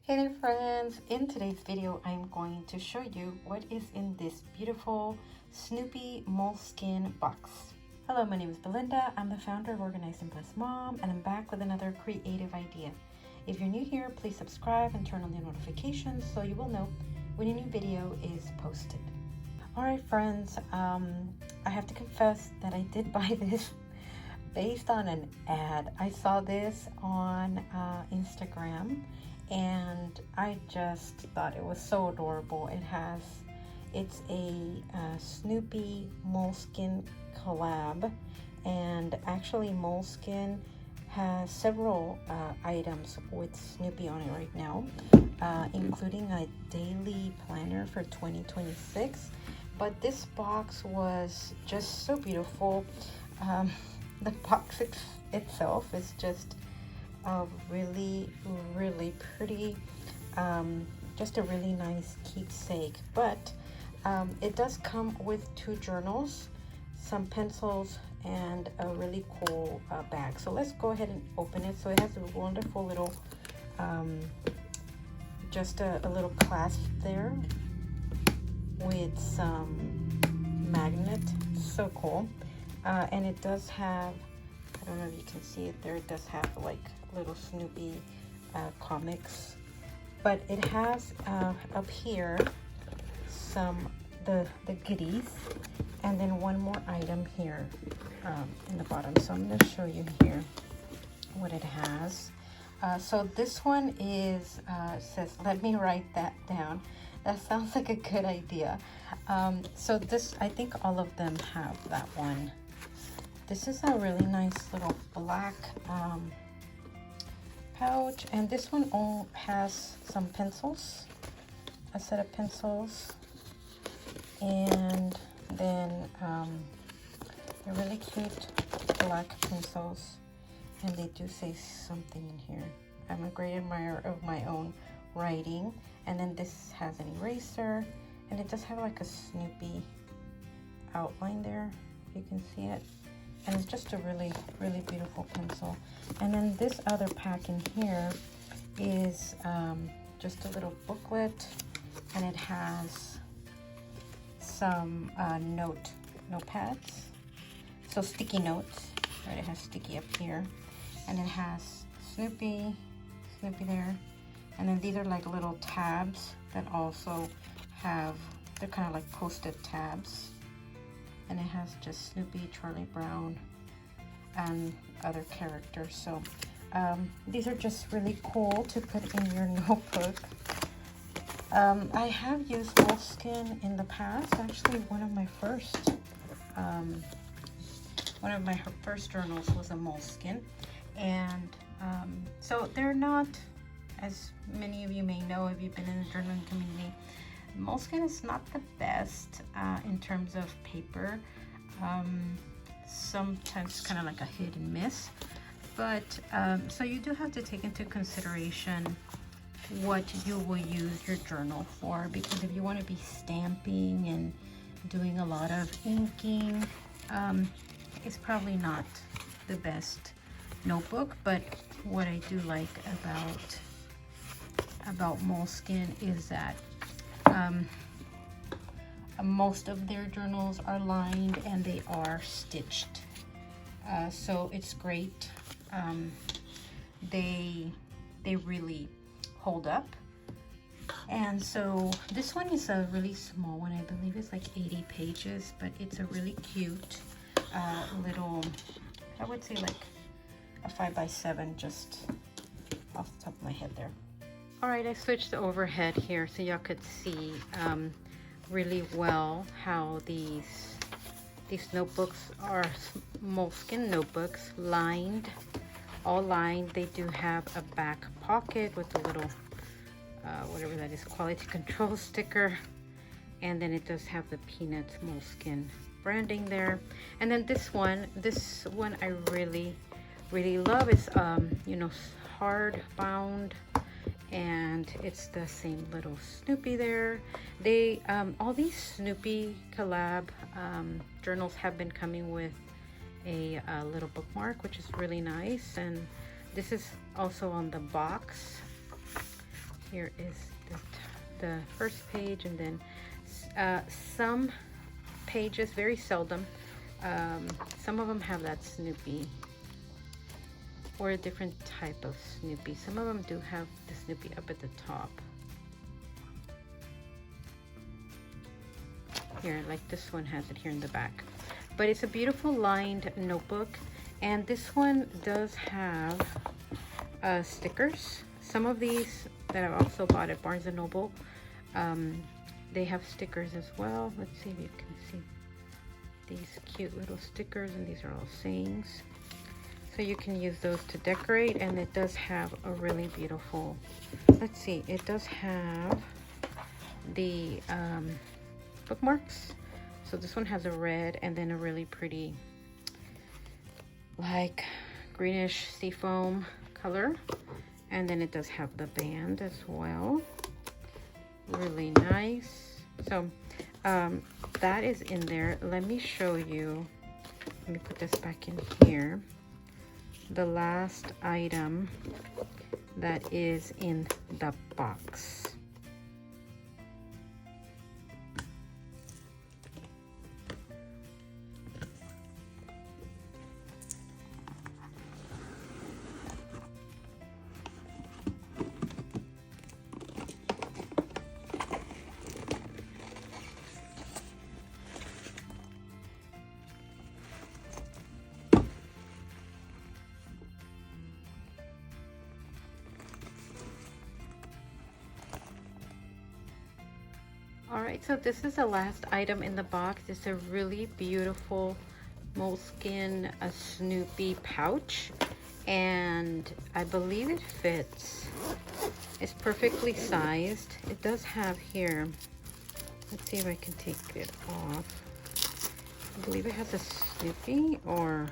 Hey there friends, in today's video I'm going to show you what is in this beautiful Snoopy Moleskine box. Hello, my name is Belinda. I'm the founder of Organized and Blessed Mom, and I'm back with another creative idea. If you're new here, please subscribe and turn on the notifications so you will know when a new video is posted. Alright friends, I have to confess that I did buy this based on an ad. I saw this on Instagram and I just thought it was so adorable. It's a Snoopy Moleskine collab, and actually Moleskine has several items with Snoopy on it right now, including a daily planner for 2026. But this box was just so beautiful. The box itself is just really pretty, just a really nice keepsake. But it does come with 2 journals, some pencils, and a really cool bag. So let's go ahead and open it. So it has a wonderful little just a little clasp there with some magnet. So cool. And it does have, I don't know if you can see it there, it does have like little Snoopy comics, but it has up here some the goodies, and then one more item here in the bottom. So I'm going to show you here what it has. So this one is says, let me write that down. That sounds like a good idea. So this, I think all of them have that one. This is a really nice little black pouch, and this one all has some pencils, a set of pencils, and then they're really cute black pencils, and they do say something in here. I'm a great admirer of my own writing. And then this has an eraser, and it does have like a Snoopy outline there, if you can see it. And it's just a really beautiful pencil. And then this other pack in here is just a little booklet, and it has some notepads, so sticky notes, right? It has sticky up here, and it has Snoopy there. And then these are like little tabs that also have, they're kind of like post-it tabs. And it has just Snoopy, Charlie Brown, and other characters. So these are just really cool to put in your notebook. I have used Moleskine in the past. Actually, one of my first journals was a Moleskine, and so they're not, as many of you may know if you've been in the journaling community, Moleskine is not the best in terms of paper. Sometimes kind of like a hit and miss. But so you do have to take into consideration what you will use your journal for, because if you want to be stamping and doing a lot of inking, it's probably not the best notebook. But what I do like about Moleskine is that most of their journals are lined and they are stitched, so it's great. They really hold up. And so this one is a really small one. I believe it's like 80 pages, but it's a really cute little, I would say like a 5x7, just off the top of my head there. All right, I switched the overhead here so y'all could see really well how these notebooks are Moleskine notebooks, lined, all lined. They do have a back pocket with a little whatever that is, quality control sticker, and then it does have the Peanuts Moleskine branding there. And then this one I really love. It's you know, hard bound, and it's the same little Snoopy there. They all these Snoopy collab journals have been coming with a little bookmark, which is really nice. And this is also on the box. here is the first page, and then some pages, very seldom, some of them have that Snoopy or a different type of Snoopy. Some of them do have the Snoopy up at the top. Here, like this one has it here in the back. But it's a beautiful lined notebook, and this one does have stickers. Some of these that I've also bought at Barnes & Noble, they have stickers as well. Let's see if you can see these cute little stickers, and these are all sayings. So you can use those to decorate, and it does have a really beautiful, let's see, it does have the bookmarks. So this one has a red and then a really pretty like greenish seafoam color, and then it does have the band as well. Really nice. So that is in there. Let me show you, let me put this back in here, the last item that is in the box. Alright, so this is the last item in the box. It's a really beautiful Moleskine Snoopy pouch, and I believe it fits. It's perfectly sized. It does have here, let's see if I can take it off. I believe it has a Snoopy, or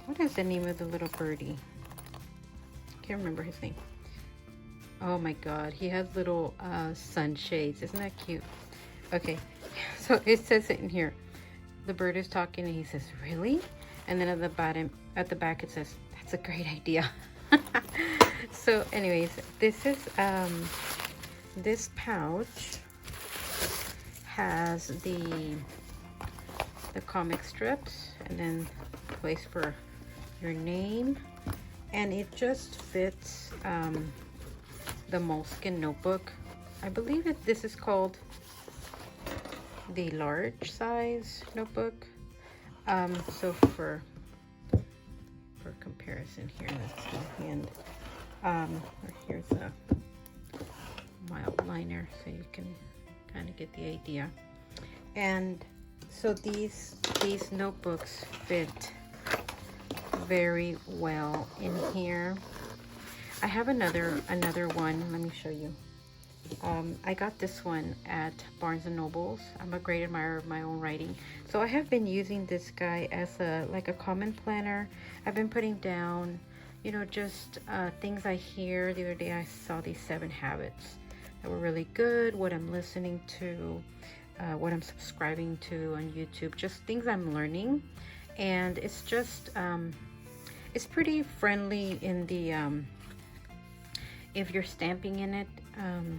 what is the name of the little birdie? Can't remember his name. Oh my god, he has little sunshades. Isn't that cute? Okay, so it says it in here. The bird is talking and he says, really? And then at the bottom, at the back, it says, that's a great idea. So anyways, this is this pouch has the comic strips, and then place for your name, and it just fits the Moleskine notebook. I believe this is called the large size notebook. So for comparison here, let's see, and here's my outliner so you can kind of get the idea. And so these notebooks fit very well in here. I have another one. Let me show you. I got this one at Barnes & Noble's. I'm a great admirer of my own writing. So I have been using this guy as like a comment planner. I've been putting down, you know, just things I hear. The other day I saw these 7 habits that were really good, what I'm listening to, what I'm subscribing to on YouTube, just things I'm learning. And it's just, it's pretty friendly in the, if you're stamping in it.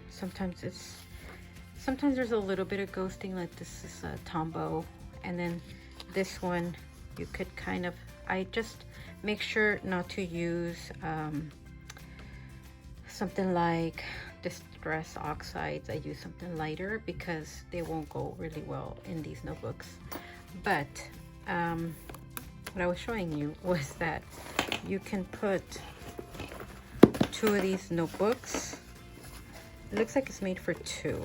Sometimes there's a little bit of ghosting, like this is a Tombow, and then this one you could kind of, I just make sure not to use something like Distress Oxides. I use something lighter because they won't go really well in these notebooks. But what I was showing you was that you can put 2 of these notebooks. It looks like it's made for 2.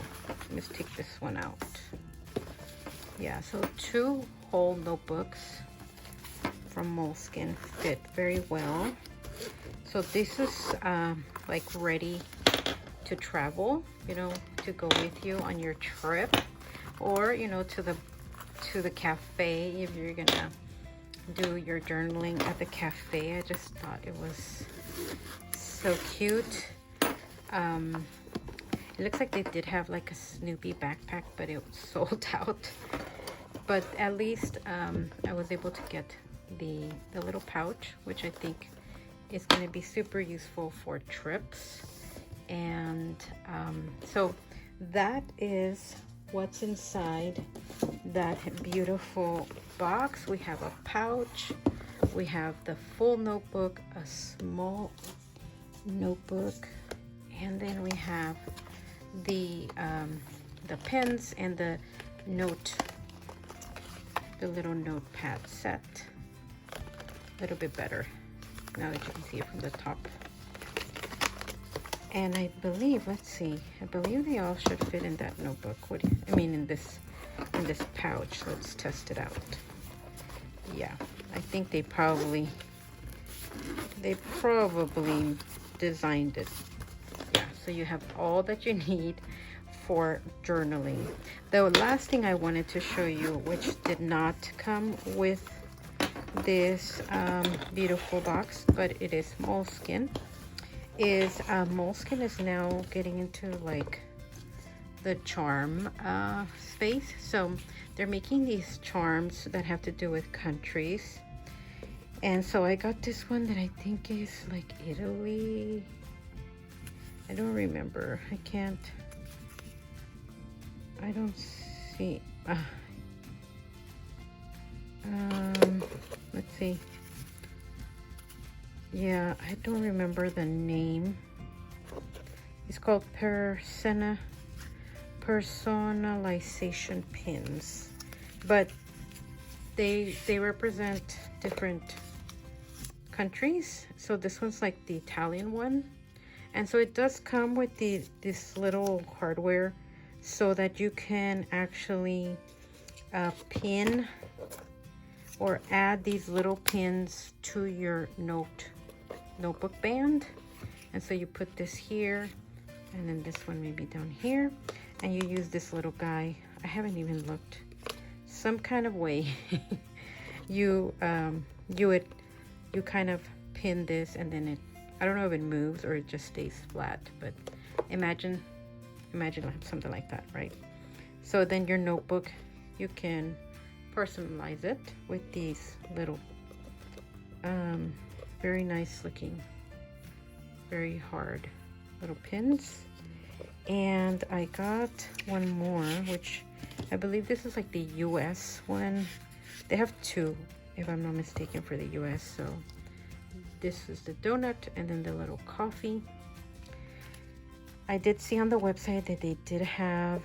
Let's take this one out. Yeah, so 2 whole notebooks from Moleskine fit very well. So this is like ready to travel, you know, to go with you on your trip, or you know, to the cafe if you're gonna do your journaling at the cafe. I just thought it was so cute. It looks like they did have like a Snoopy backpack, but it was sold out. But at least I was able to get the little pouch, which I think is going to be super useful for trips. And so that is what's inside that beautiful box. We have a pouch, we have the full notebook, a small notebook, and then we have the pens and the little notepad set. A little bit better now that you can see it from the top. And I believe, let's see, I believe they all should fit in that notebook. In this pouch. Let's test it out. Yeah, I think they probably designed it. Yeah, so you have all that you need for journaling. The last thing I wanted to show you, which did not come with this beautiful box, but it is Moleskine, is Moleskine is now getting into like the charm space. So they're making these charms that have to do with countries. And so I got this one that I think is like Italy. I don't remember. I don't see. Let's see. Yeah, I don't remember the name. It's called Personalization pins, but they represent different countries. So this one's like the Italian one, and so it does come with this little hardware so that you can actually pin or add these little pins to your notebook band. And so you put this here, and then this one maybe down here, and you use this little guy. I haven't even looked. Some kind of way you kind of pin this, and then I don't know if it moves or it just stays flat, but imagine something like that, right? So then your notebook, you can personalize it with these little very nice looking, very hard little pins. And I got one more, which I believe this is like the US one. They have two, if I'm not mistaken, for the US. So this is the donut, and then the little coffee. I did see on the website that they did have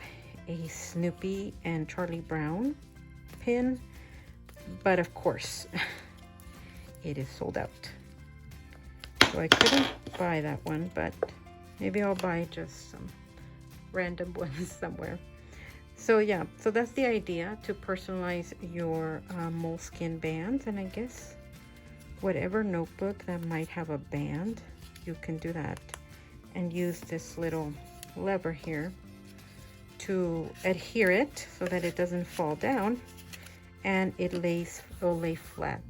a Snoopy and Charlie Brown pin, but of course it is sold out. So I couldn't buy that one, but maybe I'll buy just some random ones somewhere. So yeah, so that's the idea, to personalize your Moleskine bands. And I guess whatever notebook that might have a band, you can do that and use this little lever here to adhere it so that it doesn't fall down, and will lay flat,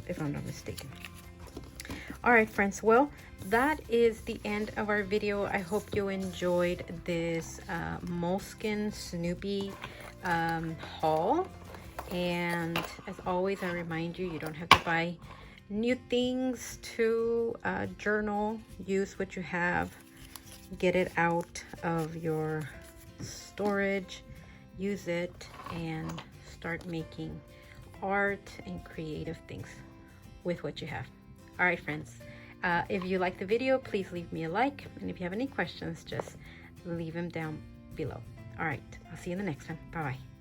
if I'm not mistaken. All right, friends, well, that is the end of our video. I hope you enjoyed this Moleskine Snoopy haul. And as always, I remind you, you don't have to buy new things to journal. Use what you have. Get it out of your storage. Use it and start making art and creative things with what you have. All right, friends. If you like the video, please leave me a like. And if you have any questions, just leave them down below. All right, I'll see you in the next one. Bye-bye.